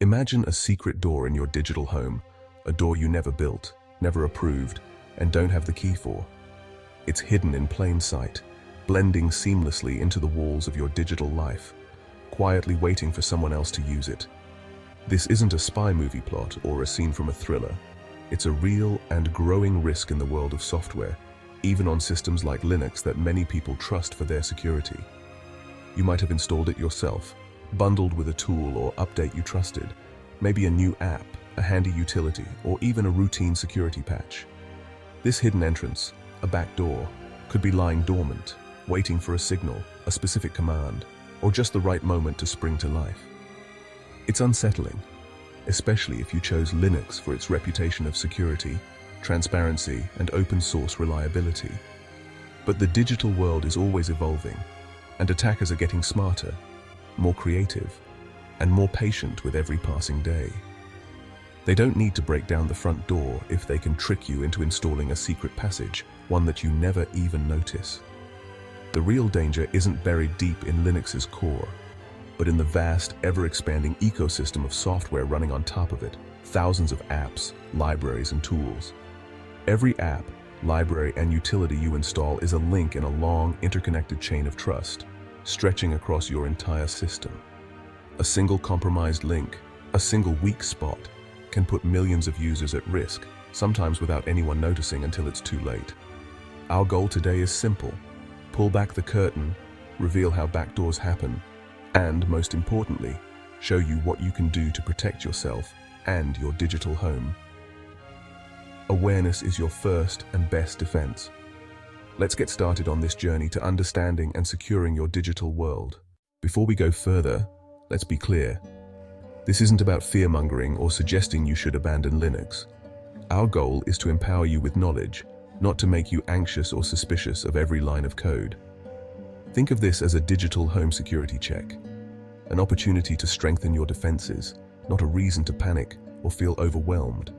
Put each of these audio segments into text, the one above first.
Imagine a secret door in your digital home, a door you never built, never approved, and don't have the key for. It's hidden in plain sight, blending seamlessly into the walls of your digital life, quietly waiting for someone else to use it. This isn't a spy movie plot or a scene from a thriller. It's a real and growing risk in the world of software, even on systems like Linux that many people trust for their security. You might have installed it yourself, bundled with a tool or update you trusted, maybe a new app, a handy utility, or even a routine security patch. This hidden entrance, a backdoor, could be lying dormant, waiting for a signal, a specific command, or just the right moment to spring to life. It's unsettling, especially if you chose Linux for its reputation of security, transparency, and open source reliability. But the digital world is always evolving, and attackers are getting smarter, more creative, and more patient with every passing day. They don't need to break down the front door if they can trick you into installing a secret passage, one that you never even notice. The real danger isn't buried deep in Linux's core, but in the vast, ever-expanding ecosystem of software running on top of it, thousands of apps, libraries, and tools. Every app, library, and utility you install is a link in a long, interconnected chain of trust, stretching across your entire system. A single compromised link, a single weak spot, can put millions of users at risk, sometimes without anyone noticing until it's too late. Our goal today is simple: pull back the curtain, reveal how backdoors happen, and, most importantly, show you what you can do to protect yourself and your digital home. Awareness is your first and best defense. Let's get started on this journey to understanding and securing your digital world. Before we go further, let's be clear. This isn't about fear-mongering or suggesting you should abandon Linux. Our goal is to empower you with knowledge, not to make you anxious or suspicious of every line of code. Think of this as a digital home security check, an opportunity to strengthen your defenses, not a reason to panic or feel overwhelmed.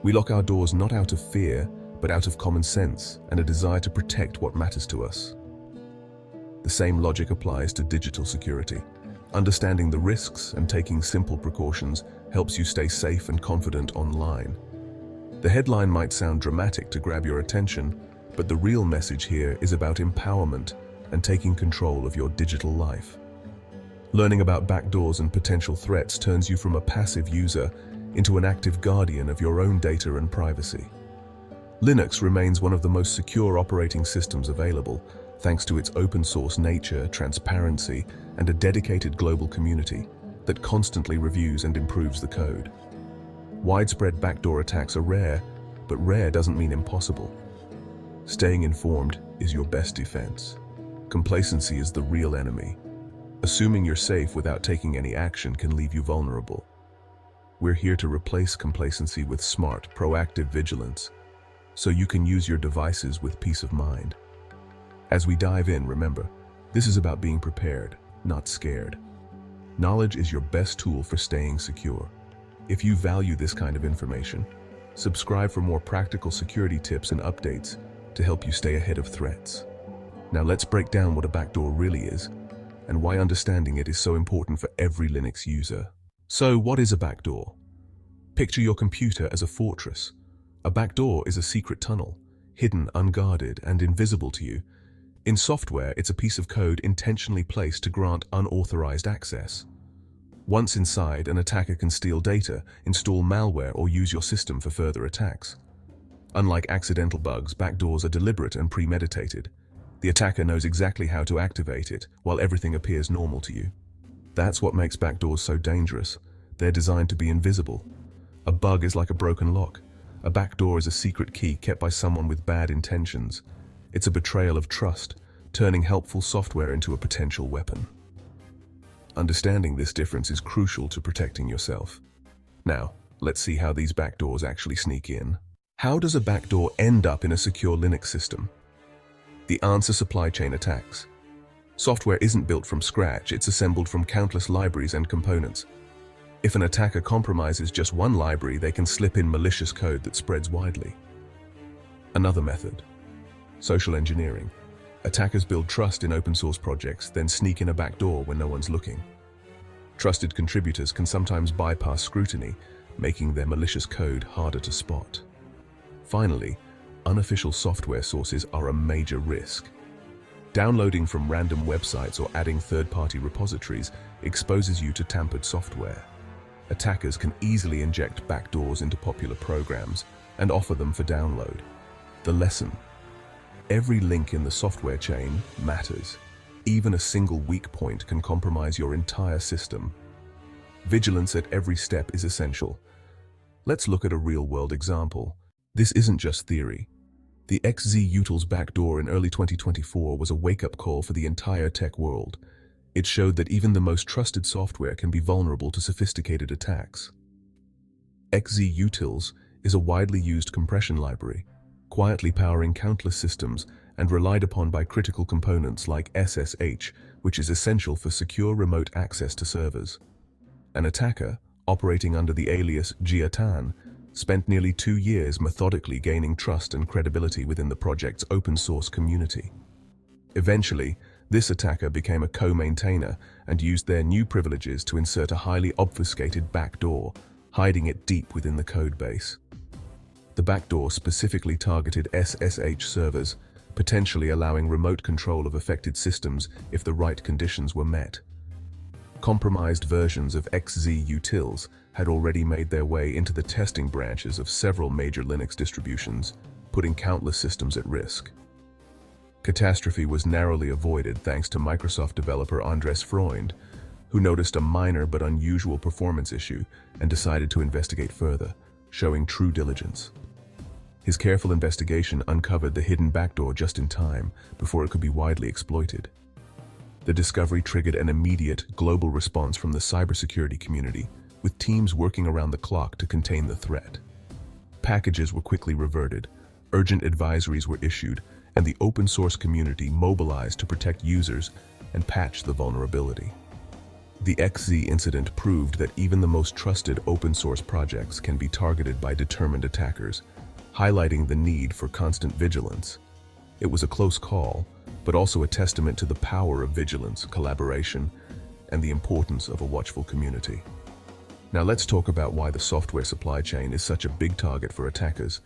We lock our doors not out of fear, but out of common sense and a desire to protect what matters to us. The same logic applies to digital security. Understanding the risks and taking simple precautions helps you stay safe and confident online. The headline might sound dramatic to grab your attention, but the real message here is about empowerment and taking control of your digital life. Learning about backdoors and potential threats turns you from a passive user into an active guardian of your own data and privacy. Linux remains one of the most secure operating systems available, thanks to its open-source nature, transparency, and a dedicated global community that constantly reviews and improves the code. Widespread backdoor attacks are rare, but rare doesn't mean impossible. Staying informed is your best defense. Complacency is the real enemy. Assuming you're safe without taking any action can leave you vulnerable. We're here to replace complacency with smart, proactive vigilance, so you can use your devices with peace of mind. As we dive in, remember, this is about being prepared, not scared. Knowledge is your best tool for staying secure. If you value this kind of information, subscribe for more practical security tips and updates to help you stay ahead of threats. Now let's break down what a backdoor really is and why understanding it is so important for every Linux user. So, what is a backdoor? Picture your computer as a fortress. A backdoor is a secret tunnel, hidden, unguarded, and invisible to you. In software, it's a piece of code intentionally placed to grant unauthorized access. Once inside, an attacker can steal data, install malware, or use your system for further attacks. Unlike accidental bugs, backdoors are deliberate and premeditated. The attacker knows exactly how to activate it, while everything appears normal to you. That's what makes backdoors so dangerous. They're designed to be invisible. A bug is like a broken lock. A backdoor is a secret key kept by someone with bad intentions. It's a betrayal of trust, turning helpful software into a potential weapon. Understanding this difference is crucial to protecting yourself. Now, let's see how these backdoors actually sneak in. How does a backdoor end up in a secure Linux system? The answer: supply chain attacks. Software isn't built from scratch, it's assembled from countless libraries and components. If an attacker compromises just one library, they can slip in malicious code that spreads widely. Another method: social engineering. Attackers build trust in open source projects, then sneak in a backdoor when no one's looking. Trusted contributors can sometimes bypass scrutiny, making their malicious code harder to spot. Finally, unofficial software sources are a major risk. Downloading from random websites or adding third-party repositories exposes you to tampered software. Attackers can easily inject backdoors into popular programs and offer them for download. The lesson: every link in the software chain matters. Even a single weak point can compromise your entire system. Vigilance at every step is essential. Let's look at a real-world example. This isn't just theory. The XZ Utils backdoor in early 2024 was a wake-up call for the entire tech world. It showed that even the most trusted software can be vulnerable to sophisticated attacks. XZ Utils is a widely used compression library, quietly powering countless systems and relied upon by critical components like SSH, which is essential for secure remote access to servers. An attacker, operating under the alias Giatan, spent nearly 2 years methodically gaining trust and credibility within the project's open-source community. Eventually, this attacker became a co-maintainer and used their new privileges to insert a highly obfuscated backdoor, hiding it deep within the codebase. The backdoor specifically targeted SSH servers, potentially allowing remote control of affected systems if the right conditions were met. Compromised versions of XZ Utils had already made their way into the testing branches of several major Linux distributions, putting countless systems at risk. Catastrophe was narrowly avoided thanks to Microsoft developer Andres Freund, who noticed a minor but unusual performance issue and decided to investigate further, showing true diligence. His careful investigation uncovered the hidden backdoor just in time before it could be widely exploited. The discovery triggered an immediate, global response from the cybersecurity community, with teams working around the clock to contain the threat. Packages were quickly reverted, urgent advisories were issued, and the open-source community mobilized to protect users and patch the vulnerability. The XZ incident proved that even the most trusted open-source projects can be targeted by determined attackers, highlighting the need for constant vigilance. It was a close call, but also a testament to the power of vigilance, collaboration, and the importance of a watchful community. Now let's talk about why the software supply chain is such a big target for attackers,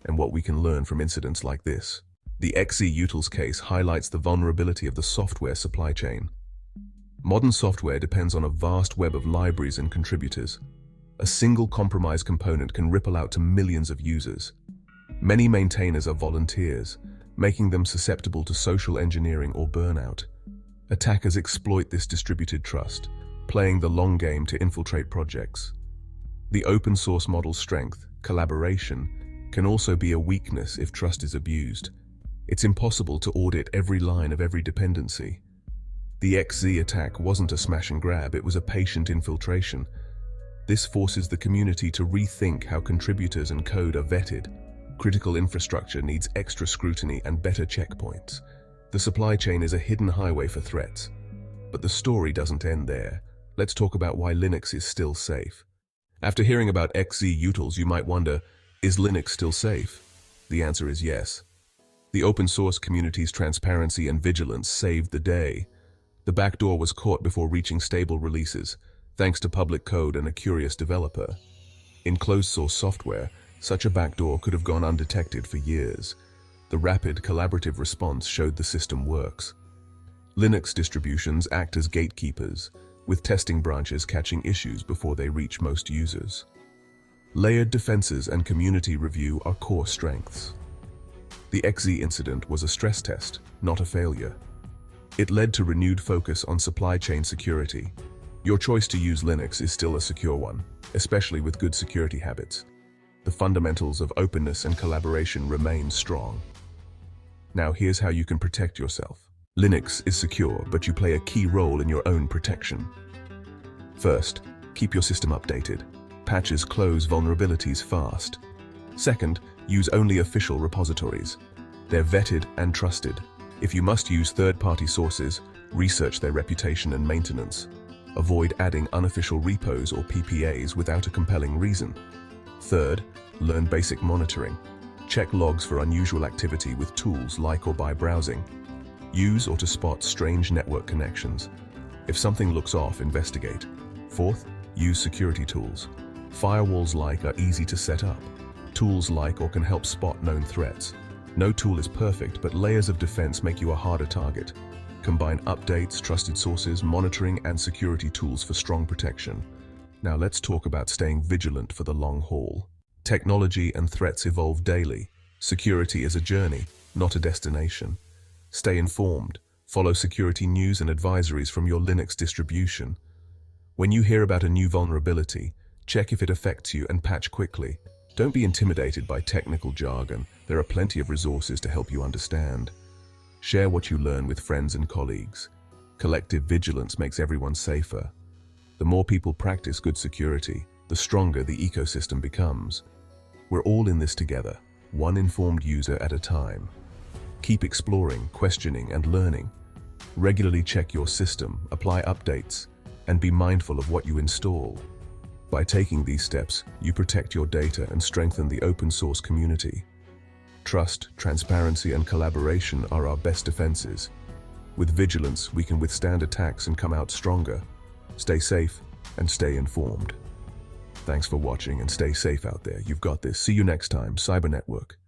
and what we can learn from incidents like this. The XZ Utils case highlights the vulnerability of the software supply chain. Modern software depends on a vast web of libraries and contributors. A single compromised component can ripple out to millions of users. Many maintainers are volunteers, making them susceptible to social engineering or burnout. Attackers exploit this distributed trust, playing the long game to infiltrate projects. The open source model's strength, collaboration, can also be a weakness if trust is abused. It's impossible to audit every line of every dependency. The XZ attack wasn't a smash and grab, it was a patient infiltration. This forces the community to rethink how contributors and code are vetted. Critical infrastructure needs extra scrutiny and better checkpoints. The supply chain is a hidden highway for threats. But the story doesn't end there. Let's talk about why Linux is still safe. After hearing about XZ Utils, you might wonder, is Linux still safe? The answer is yes. The open source community's transparency and vigilance saved the day. The backdoor was caught before reaching stable releases, thanks to public code and a curious developer. In closed-source software, such a backdoor could have gone undetected for years. The rapid, collaborative response showed the system works. Linux distributions act as gatekeepers, with testing branches catching issues before they reach most users. Layered defenses and community review are core strengths. The XZ incident was a stress test, not a failure. It led to renewed focus on supply chain security. Your choice to use Linux is still a secure one, especially with good security habits. The fundamentals of openness and collaboration remain strong. Now here's how you can protect yourself. Linux is secure, but you play a key role in your own protection. First, keep your system updated. Patches close vulnerabilities fast. Second, use only official repositories. They're vetted and trusted. If you must use third-party sources, research their reputation and maintenance. Avoid adding unofficial repos or PPAs without a compelling reason. Third, learn basic monitoring. Check logs for unusual activity with tools like or by browsing. Use or to spot strange network connections. If something looks off, investigate. Fourth, use security tools. Firewalls like are easy to set up. Tools like or can help spot known threats. No tool is perfect, but layers of defense make you a harder target. Combine updates, trusted sources, monitoring, and security tools for strong protection. Now let's talk about staying vigilant for the long haul. Technology and threats evolve daily. Security is a journey, not a destination. Stay informed. Follow security news and advisories from your Linux distribution. When you hear about a new vulnerability, check if it affects you and patch quickly. Don't be intimidated by technical jargon. There are plenty of resources to help you understand. Share what you learn with friends and colleagues. Collective vigilance makes everyone safer. The more people practice good security, the stronger the ecosystem becomes. We're all in this together, one informed user at a time. Keep exploring, questioning, and learning. Regularly check your system, apply updates, and be mindful of what you install. By taking these steps, you protect your data and strengthen the open source community. Trust, transparency, and collaboration are our best defenses. With vigilance, we can withstand attacks and come out stronger. Stay safe and stay informed. Thanks for watching and stay safe out there. You've got this. See you next time, Cyber Network.